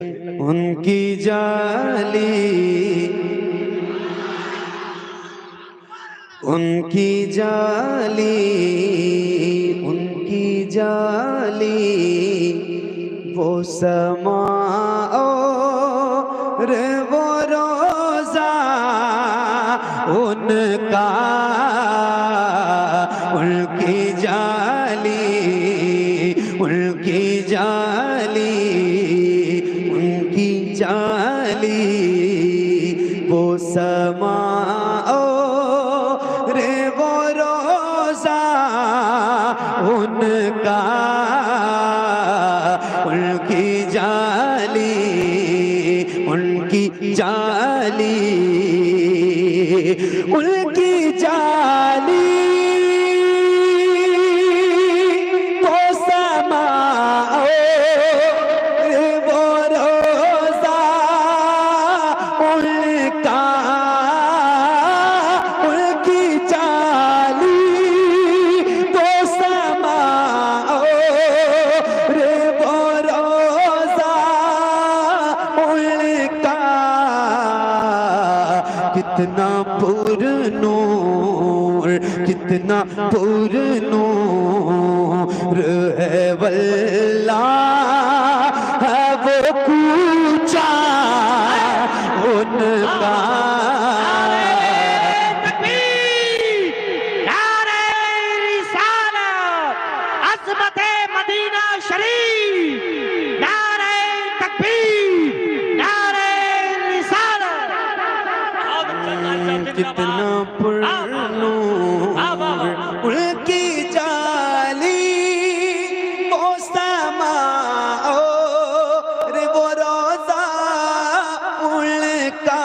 ان کی جالی ان کی جالی ان کی جالی وہ سما اور وہ روزہ ان کا ان کی جالی ان کی جالی ان کی جالی وہ سما اور وہ روزہ ان کا ان کی جالی ان کی جالی ان کی جالی وہ سما اور وہ روزہ ان کا ان کی جالی وہ سما اور وہ روزہ ان کا کتنا پر نور کتنا پر نور ہے واللہ ہے وہ کوچہ ان کا کتنا پر نور ان کی جالی وہ سما اور وہ روزہ ان کا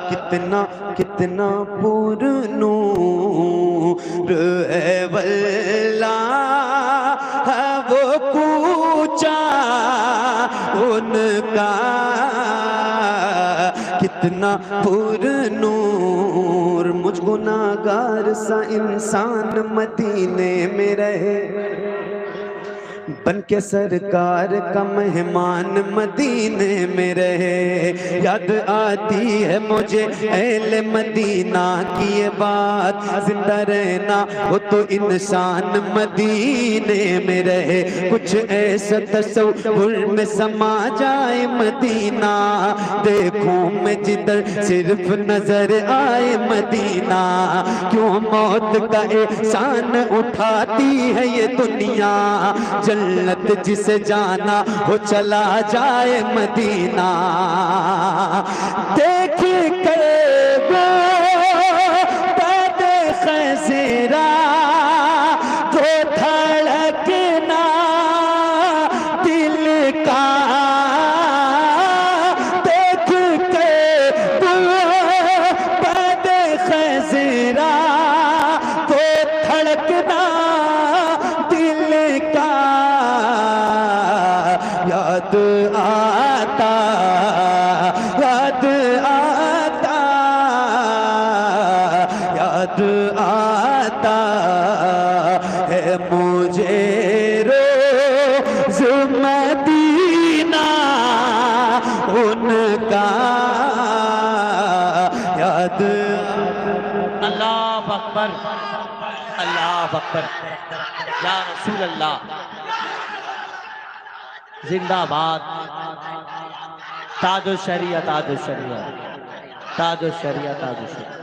کتنا کتنا پر نور ہے واللہ ہے وہ کوچہ ان کا کتنا پر نور مجھ گناہگار سا انسان مدینے میں رہے بن کے سرکار کا مہمان مدینے میں رہے یاد آتی ہے مجھے اہل مدینہ کی یہ بات زندہ رہنا ہو تو انسان مدینے میں رہے کچھ ایسا تصور میں سما جائے مدینہ دیکھوں میں جدھر صرف نظر آئے مدینہ کیوں موت کا احسان اٹھاتی ہے یہ دنیا جنت جسے جانا ہو چلا جائے مدینہ دیکھ کر وہ باد خزرا تو دھڑکنا دل کا دیکھ کر وہ باد خزرا تو دھڑکنا دل کا یاد آتا یاد آتا یاد آتا ہے مجھے روز مدینہ ان کا یاد اللہ اکبر اللہ اکبر یا رسول اللہ زندہ باد تاج الشریعہ تاج الشریعہ تاج الشریعہ تاج الشریعہ تاج الشریعہ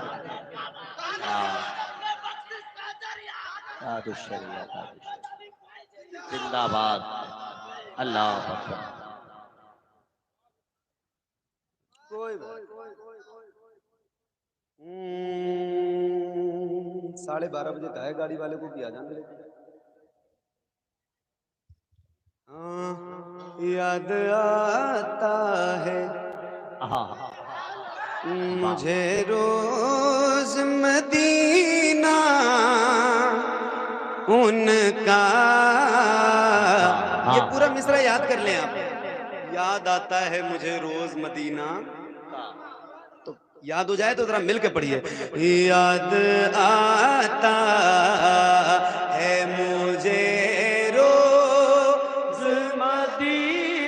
تاج الشریعہ زندہ باد اللہ اکبر ساڑھے 12 بجے کا ہے گاڑی والے کو کیا جانے یاد آتا ہے مجھے روز مدینہ ان کا یہ پورا مصرع یاد کر لیں آپ یاد آتا ہے مجھے روز مدینہ تو یاد ہو جائے تو ذرا مل کے پڑھیے یاد آتا ہے مجھے روز مدینہ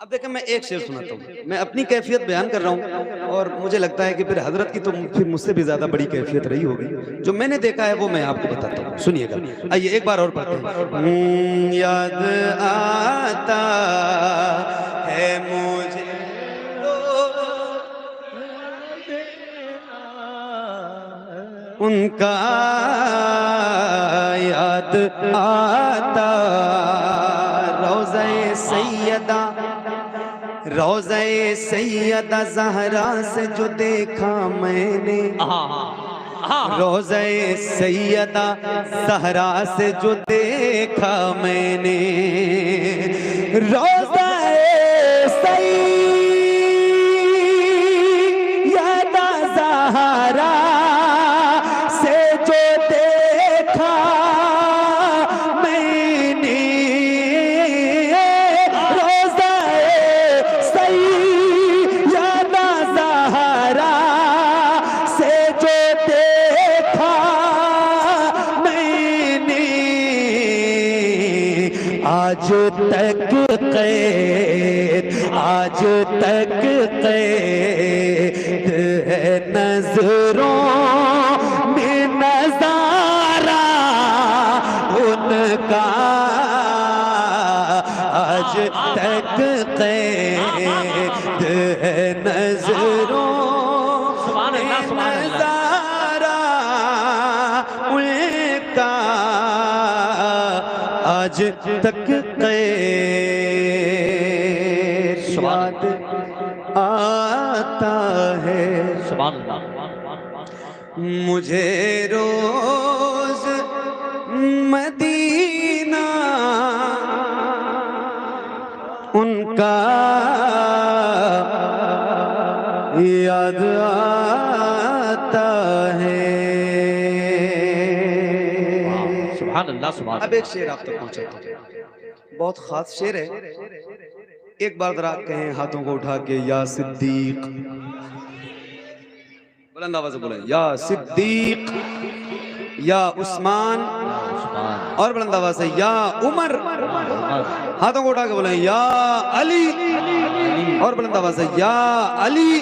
اب دیکھیں میں ایک شعر سناتا ہوں, میں اپنی کیفیت بیان کر رہا ہوں اور مجھے لگتا ہے کہ پھر حضرت کی تو پھر مجھ سے بھی زیادہ بڑی کیفیت رہی ہوگی, جو میں نے دیکھا ہے وہ میں آپ کو بتاتا ہوں, سنیے گا. آئیے ایک بار اور پڑھتے ہیں. یاد آتا ہے مجھے ان کا, یاد آتا روضہ سیدہ, روضہ سیدہ زہرا سے جو دیکھا میں نے, روضہ سیدہ زہرا سے جو دیکھا میں نے, روضہ سیدہ زہرا سے جو دیکھا میں نے, روضہ سیدہ زہرا سے جو دیکھا میں نے, آج تک قید, آج تک قید ہے نظروں میں نظارہ ان کا, آج تک قید ہے نظروں میں نظارہ ان کا, آج تک قید یاد آتا ہے. سبحان اللہ. مجھے روز مدینہ ان کا یاد آتا ہے. سبحان اللہ. سبحان. اب ایک شعر آپ تک پہنچاتا ہوں, بہت خاص شعر ہے. ایک بار ذرا کہیں ہاتھوں کو اٹھا کے, یا صدیق, بلند آواز سے بولیں, یا صدیق, یا عثمان, اور بلند آواز سے یا عمر, ہاتھوں کو اٹھا کے بولیں یا علی, اور بلند آواز سے یا علی,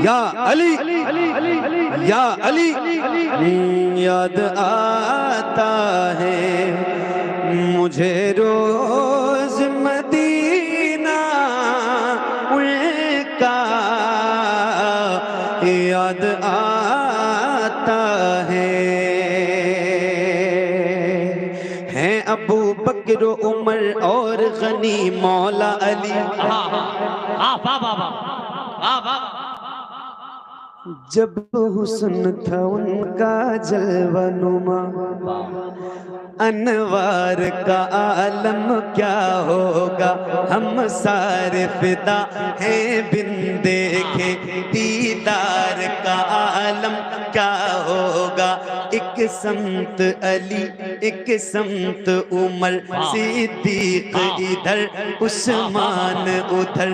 یا علی, یا علی. یاد آتا ہے مجھے روز مدینہ ان کا, یاد آتا ہے. ہیں ابو بکر و عمر اور غنی مولا علی, جب حسن تھا ان کا جلوہ نما, انوار کا عالم کیا ہوگا, ہم سارے فدا ہیں بن دیکھے, دیدار کا عالم کیا ہوگا. ایک سمت علی, ایک سمت عمر, صدیق ادھر عثمان ادھر,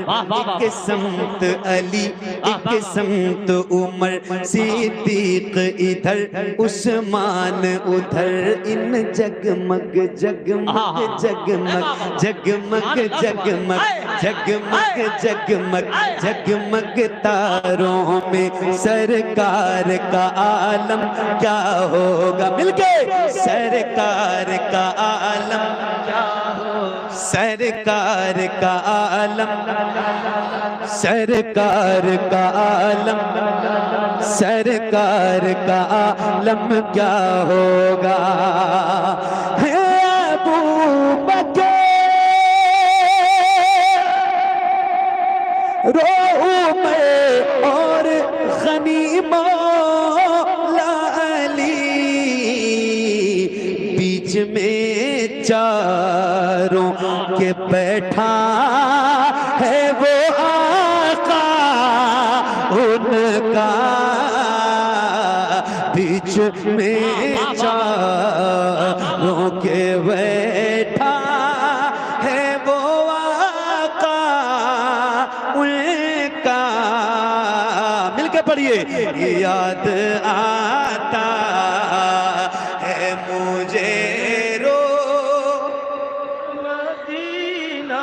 ایک سمت علی, ایک سمت عمر, صدیق ادھر عثمان ادھر. ان جگمگ جگمگ جگمگ جگمگ جگمگ جگمگ جگمگ جگمگ تاروں میں سرکار کا عالم کیا ہوگا. مل کے سرکار کا عالم کیا ہوگا, سرکار کا عالم, سرکار کا عالم, سرکار کا عالم کیا ہوگا. ہے ابو بکر عمر اور غنی مولا علی, بیچ میں چاروں کے بیٹھا ہے وہ آقا ان کا, بیچ میں چاروں کے بیٹھا ہے وہ آقا ان کا. مل کے پڑھیے. یاد آتا ہے مجھے رو مدینہ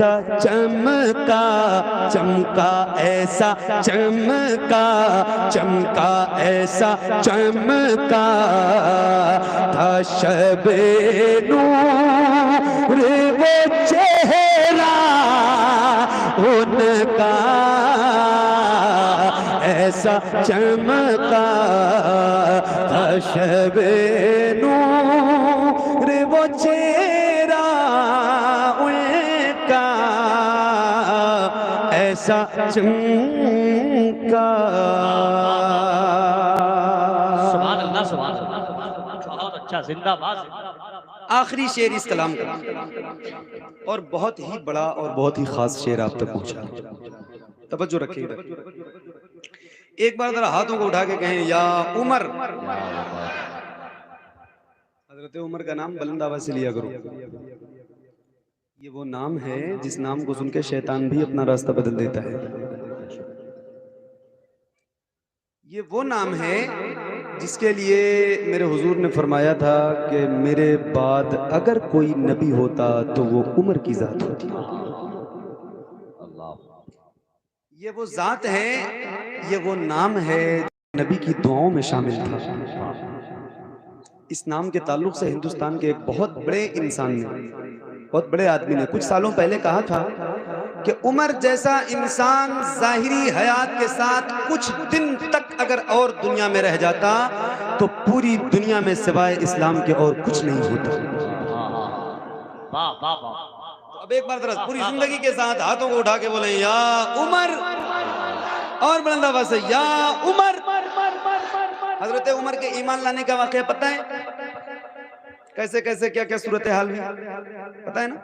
ایسا چمکا چمکا ایسا چمکا چمکا ایسا چمکا تھا شب نور وہ چہرہ ان کا ایسا چمکا تھا شب نور وہ چہرہ ان کا ایسا چمکا. سبحان اللہ سبحان اللہ بہت اچھا زندہ باد. آخری شعر اس کلام کا اور بہت ہی بڑا اور بہت ہی خاص شعر آپ تک پہنچا. توجہ رکھیے گا. ایک بار ذرا ہاتھوں کو اٹھا کے کہیں یا عمر. حضرت عمر کا نام بلند آواز سے لیا کرو. یہ وہ نام ہے جس نام کو سن کے شیطان بھی اپنا راستہ بدل دیتا ہے. یہ وہ نام ہے جس کے لیے میرے حضور نے فرمایا تھا کہ میرے بعد اگر کوئی نبی ہوتا تو وہ عمر کی ذات ہوتی. یہ وہ ذات ہے, یہ وہ نام ہے نبی کی دعاؤں میں شامل تھا. اس نام کے تعلق سے ہندوستان کے ایک بہت بڑے انسان نے, بہت بڑے آدمی نے کچھ سالوں پہلے کہا تھا کہ عمر جیسا انسان ظاہری حیات کے ساتھ کچھ دن تک اگر اور دنیا میں رہ جاتا تو پوری دنیا میں سوائے اسلام کے اور کچھ نہیں ہوتا. اب ایک بار ذرا پوری زندگی کے ساتھ ہاتھوں کو اٹھا کے بولیں یا عمر, اور بلند آواز سے یا عمر. حضرت عمر کے ایمان لانے کا واقعہ پتہ ہے کیسے کیسے کیا کیا صورتحال ہوئی پتہ ہے نا.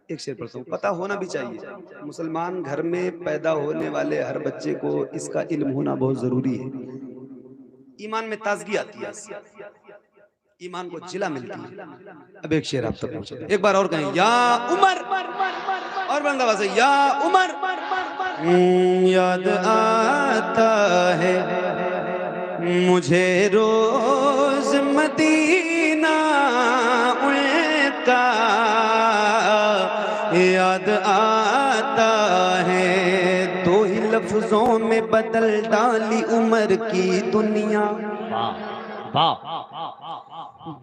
ایک شعر پڑھتا ہوں, پتہ ہونا بھی چاہیے. مسلمان گھر میں پیدا ہونے والے ہر بچے کو اس کا علم ہونا بہت ضروری ہے. ایمان میں تازگی آتی ہے, ایمان کو جلا ملتی ہے. اب ایک شعر آپ تک پہنچے, ایک بار اور کہیں یا عمر, اور بلند آواز سے یا عمر. یاد آتا ہے مجھے روز مدینہ ان کا, یاد آتا ہے دو ہی لفظوں میں بدل ڈالی عمر کی دنیا.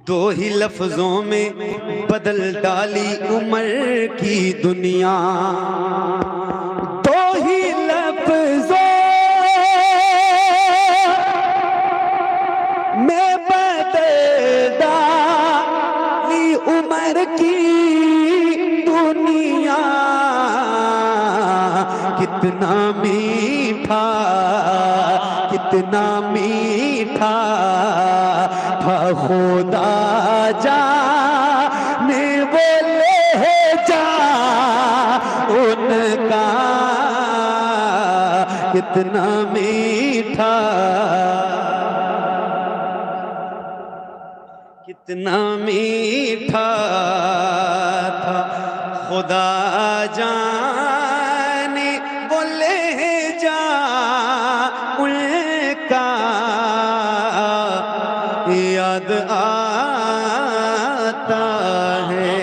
دو ہی لفظوں میں بدل ڈالی عمر کی دنیا. دو ہی لفظوں میں بدل ڈالی عمر کی دنیا. کتنا میٹھا کتنا میٹھا تھا خدا جانے وہ لہجہ ان کا. کتنا میٹھا کتنا میٹھا تھا خدا جانے وہ لہجہ ان کا. یاد آتا ہے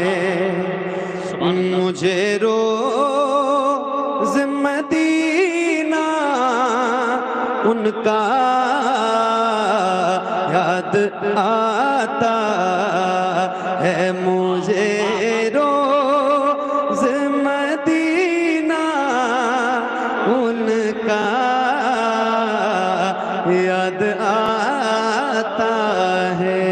مجھے روز مدینہ ان کا. یاد آتا ہے مجھے روز مدینہ ان کا. یاد آتا ہے.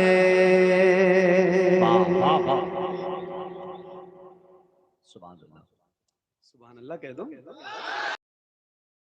سبحان اللہ سبحان اللہ کہہ دو.